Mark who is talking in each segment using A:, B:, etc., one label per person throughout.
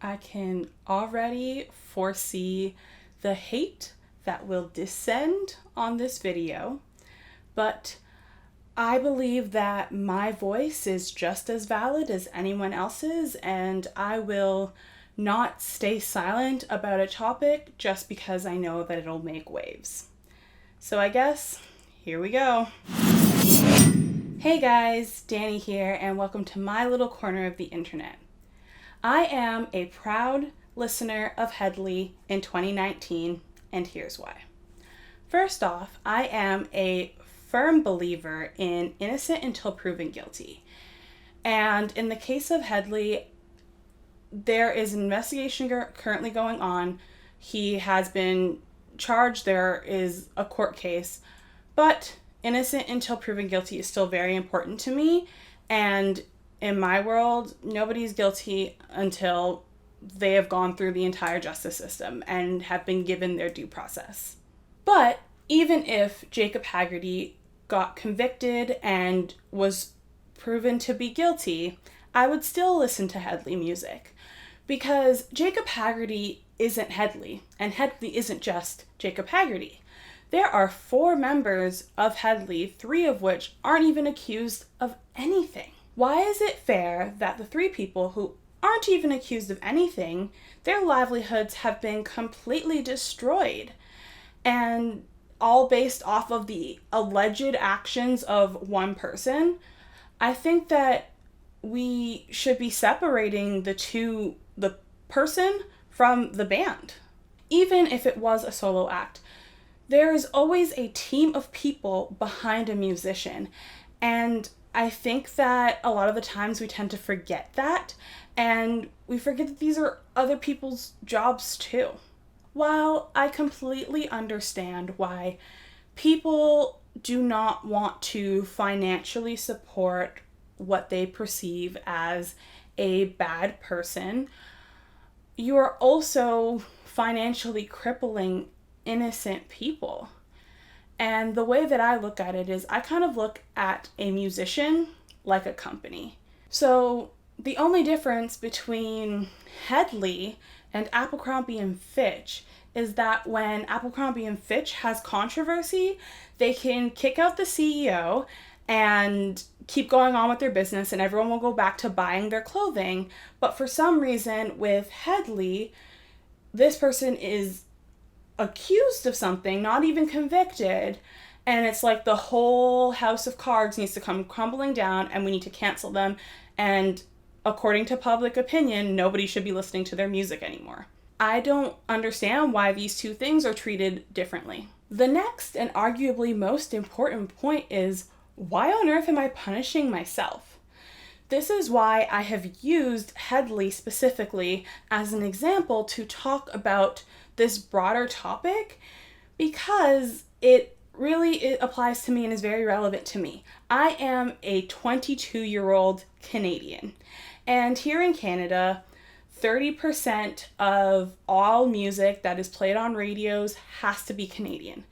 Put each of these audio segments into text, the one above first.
A: I can already foresee the hate that will descend on this video, but I believe that my voice is just as valid as anyone else's, and I will not stay silent about a topic just because I know that it'll make waves. So I guess, here we go. Hey guys, Dani here, and welcome to my little corner of the internet. I am a proud listener of Hedley in 2019, and here's why. First off, I am a firm believer in innocent until proven guilty. And in the case of Hedley, there is an investigation currently going on. He has been charged. There is a court case, but innocent until proven guilty is still very important to me. And in my world, nobody's guilty until they have gone through the entire justice system and have been given their due process. But even if Jacob Hoggard got convicted and was proven to be guilty, I would still listen to Hedley music. Because Jacob Hoggard isn't Hedley, and Hedley isn't just Jacob Hoggard. There are 4 members of Hedley, 3 of which aren't even accused of anything. Why is it fair that the 3 people who aren't even accused of anything, their livelihoods have been completely destroyed, and all based off of the alleged actions of one person? I think that we should be separating the person from the band. Even if it was a solo act, there is always a team of people behind a musician. And I think that a lot of the times we tend to forget that, and we forget that these are other people's jobs too. While I completely understand why people do not want to financially support what they perceive as a bad person, you are also financially crippling innocent people. And the way that I look at it is I kind of look at a musician like a company. So the only difference between Hedley and Abercrombie and Fitch is that when Abercrombie and Fitch has controversy, they can kick out the CEO and keep going on with their business, and everyone will go back to buying their clothing. But for some reason with Hedley, this person is accused of something, not even convicted, and it's like the whole house of cards needs to come crumbling down and we need to cancel them, and according to public opinion, nobody should be listening to their music anymore. I don't understand why these 2 things are treated differently. The next and arguably most important point is, why on earth am I punishing myself? This is why I have used Hedley specifically as an example to talk about this broader topic, because it applies to me and is very relevant to me. I am a 22-year-old Canadian, and here in Canada, 30% of all music that is played on radios has to be Canadian,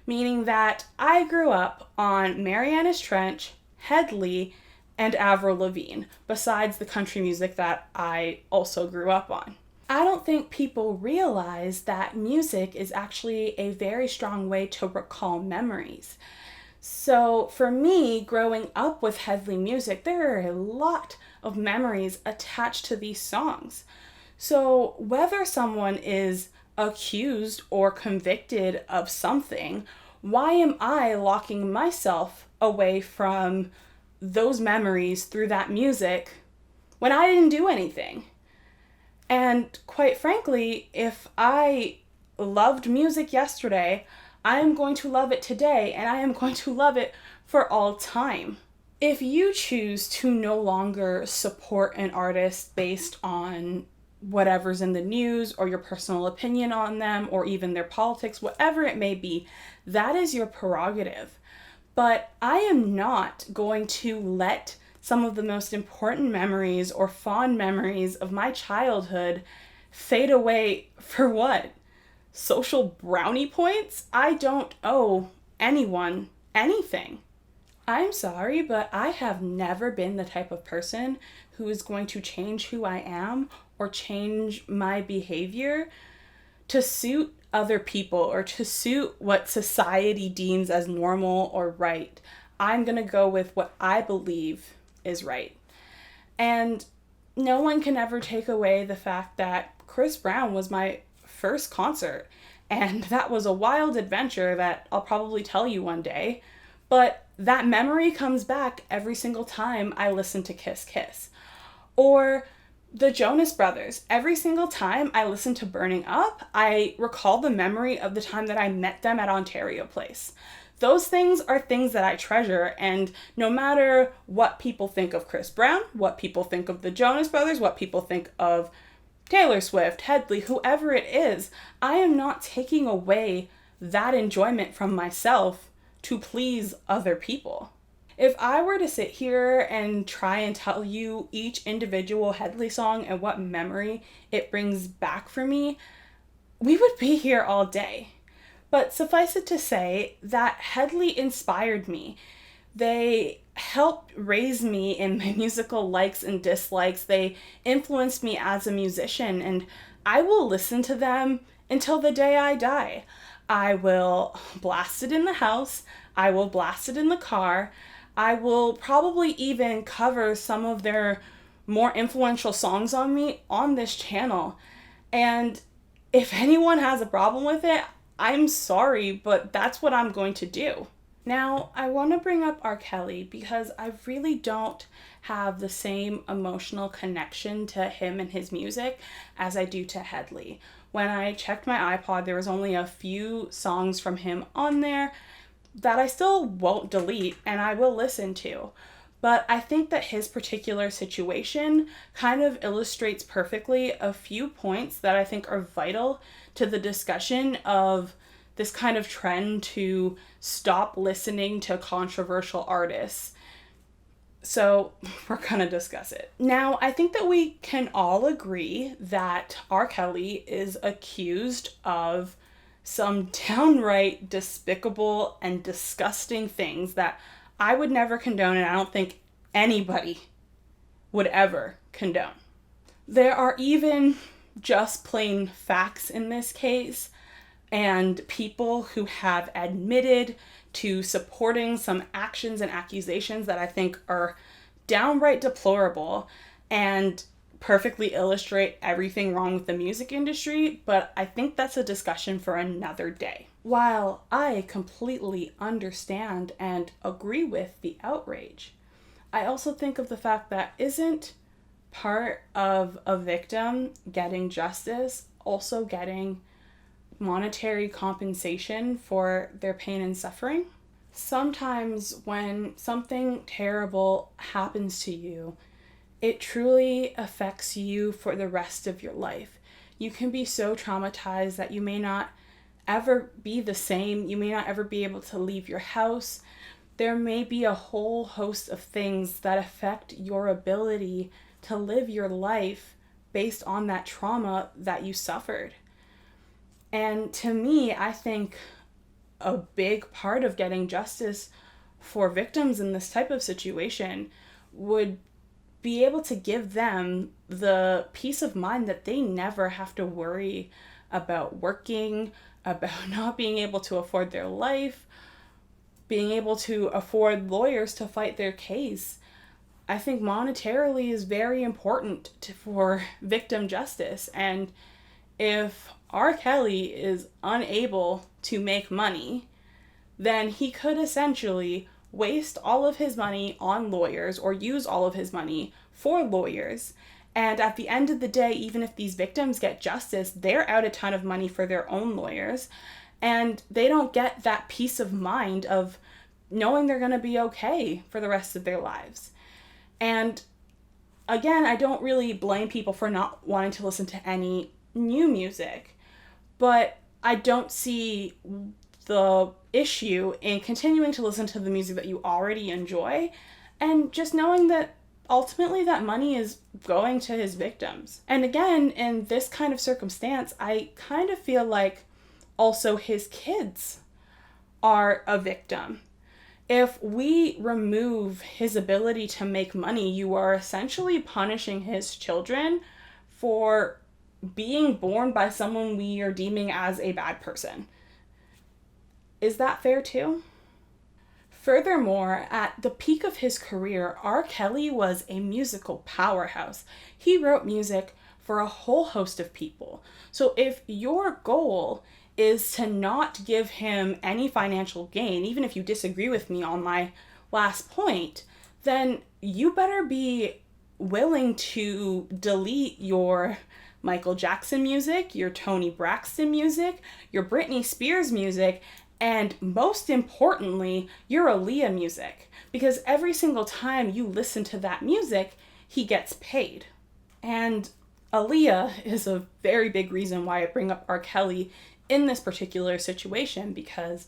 A: meaning that I grew up on Mariana's Trench, Hedley, and Avril Lavigne, besides the country music that I also grew up on. I don't think people realize that music is actually a very strong way to recall memories. So for me, growing up with Hedley music, there are a lot of memories attached to these songs. So whether someone is accused or convicted of something, why am I locking myself away from those memories through that music when I didn't do anything? And quite frankly, if I loved music yesterday, I am going to love it today, and I am going to love it for all time. If you choose to no longer support an artist based on whatever's in the news or your personal opinion on them or even their politics, whatever it may be, that is your prerogative. But I am not going to let some of the most important memories or fond memories of my childhood fade away for what? Social brownie points? I don't owe anyone anything. I'm sorry, but I have never been the type of person who is going to change who I am or change my behavior to suit other people or to suit what society deems as normal or right. I'm going to go with what I believe is right. And no one can ever take away the fact that Chris Brown was my first concert. And that was a wild adventure that I'll probably tell you one day. But that memory comes back every single time I listen to Kiss Kiss. Or the Jonas Brothers. Every single time I listen to Burning Up, I recall the memory of the time that I met them at Ontario Place. Those things are things that I treasure, and no matter what people think of Chris Brown, what people think of the Jonas Brothers, what people think of Taylor Swift, Hedley, whoever it is, I am not taking away that enjoyment from myself to please other people. If I were to sit here and try and tell you each individual Hedley song and what memory it brings back for me, we would be here all day. But suffice it to say that Hedley inspired me. They helped raise me in my musical likes and dislikes. They influenced me as a musician, and I will listen to them until the day I die. I will blast it in the house. I will blast it in the car. I will probably even cover some of their more influential songs on me on this channel. And if anyone has a problem with it, I'm sorry, but that's what I'm going to do. Now, I want to bring up R.Kelly because I really don't have the same emotional connection to him and his music as I do to Hedley. When I checked my iPod, there was only a few songs from him on there that I still won't delete and I will listen to. But I think that his particular situation kind of illustrates perfectly a few points that I think are vital to the discussion of this kind of trend to stop listening to controversial artists. So we're gonna discuss it. Now, I think that we can all agree that R.Kelly is accused of some downright despicable and disgusting things that I would never condone, and I don't think anybody would ever condone. There are even just plain facts in this case, and people who have admitted to supporting some actions and accusations that I think are downright deplorable and perfectly illustrate everything wrong with the music industry, but I think that's a discussion for another day. While I completely understand and agree with the outrage, I also think of the fact that isn't part of a victim getting justice also getting monetary compensation for their pain and suffering? Sometimes when something terrible happens to you, it truly affects you for the rest of your life. You can be so traumatized that you may not ever be the same. You may not ever be able to leave your house. There may be a whole host of things that affect your ability to live your life based on that trauma that you suffered. And to me, I think a big part of getting justice for victims in this type of situation would be able to give them the peace of mind that they never have to worry about working, about not being able to afford their life, being able to afford lawyers to fight their case. I think monetarily is very important for victim justice. And if R.Kelly is unable to make money, then he could essentially waste all of his money on lawyers or use all of his money for lawyers. And at the end of the day, even if these victims get justice, they're out a ton of money for their own lawyers. And they don't get that peace of mind of knowing they're going to be okay for the rest of their lives. And again, I don't really blame people for not wanting to listen to any new music, but I don't see the issue in continuing to listen to the music that you already enjoy and just knowing that ultimately that money is going to his victims. And again, in this kind of circumstance, I kind of feel like also his kids are a victim. If we remove his ability to make money, you are essentially punishing his children for being born by someone we are deeming as a bad person. Is that fair too? Furthermore, at the peak of his career, R.Kelly was a musical powerhouse. He wrote music for a whole host of people. So if your goal is to not give him any financial gain, even if you disagree with me on my last point, then you better be willing to delete your Michael Jackson music, your Toni Braxton music, your Britney Spears music, and most importantly, your Aaliyah music. Because every single time you listen to that music, he gets paid. And Aaliyah is a very big reason why I bring up R.Kelly in this particular situation, because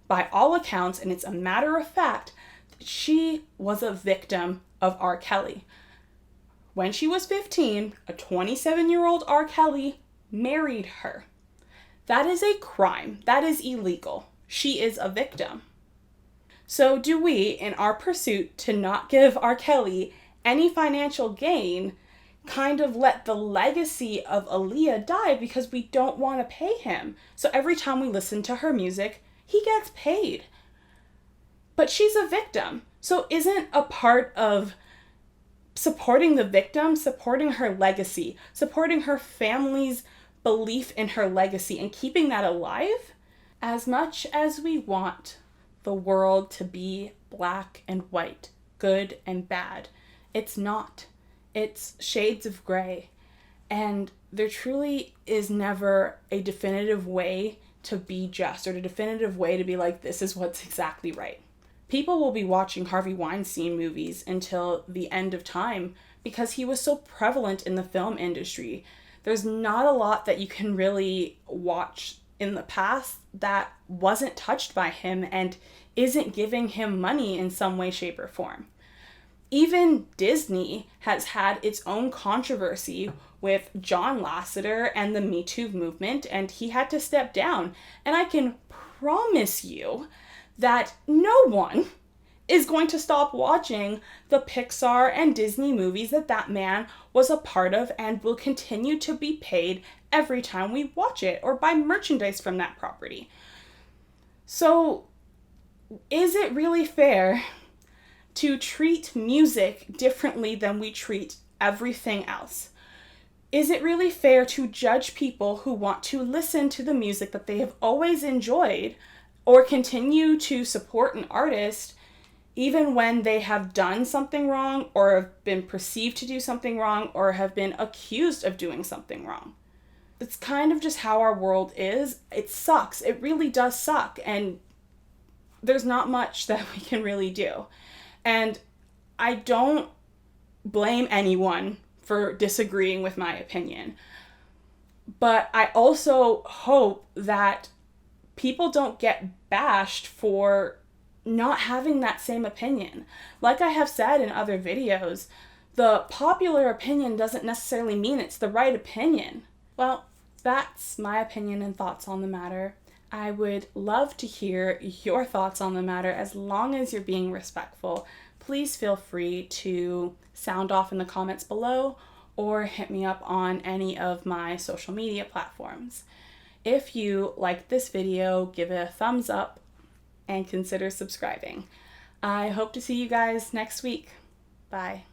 A: by all accounts, and it's a matter of fact, she was a victim of R.Kelly. When she was 15, a 27-year-old R.Kelly married her. That is a crime. That is illegal. She is a victim. So do we, in our pursuit to not give R.Kelly any financial gain, kind of let the legacy of Aaliyah die because we don't want to pay him? So every time we listen to her music, he gets paid. But she's a victim. So isn't a part of supporting the victim, supporting her legacy, supporting her family's belief in her legacy and keeping that alive? As much as we want the world to be black and white, good and bad, it's not. It's shades of gray. And there truly is never a definitive way to be just, or a definitive way to be like, this is what's exactly right. People will be watching Harvey Weinstein movies until the end of time because he was so prevalent in the film industry. There's not a lot that you can really watch in the past that wasn't touched by him and isn't giving him money in some way, shape, or form. Even Disney has had its own controversy with John Lasseter and the Me Too movement, and he had to step down. And I can promise you that no one is going to stop watching the Pixar and Disney movies that man was a part of and will continue to be paid every time we watch it or buy merchandise from that property. So, is it really fair to treat music differently than we treat everything else? Is it really fair to judge people who want to listen to the music that they have always enjoyed or continue to support an artist even when they have done something wrong or have been perceived to do something wrong or have been accused of doing something wrong? It's kind of just how our world is. It sucks. It really does suck. And there's not much that we can really do. And I don't blame anyone for disagreeing with my opinion. But I also hope that people don't get bashed for not having that same opinion. Like I have said in other videos, the popular opinion doesn't necessarily mean it's the right opinion. Well, that's my opinion and thoughts on the matter. I would love to hear your thoughts on the matter as long as you're being respectful. Please feel free to sound off in the comments below or hit me up on any of my social media platforms. If you liked this video, give it a thumbs up and consider subscribing. I hope to see you guys next week. Bye.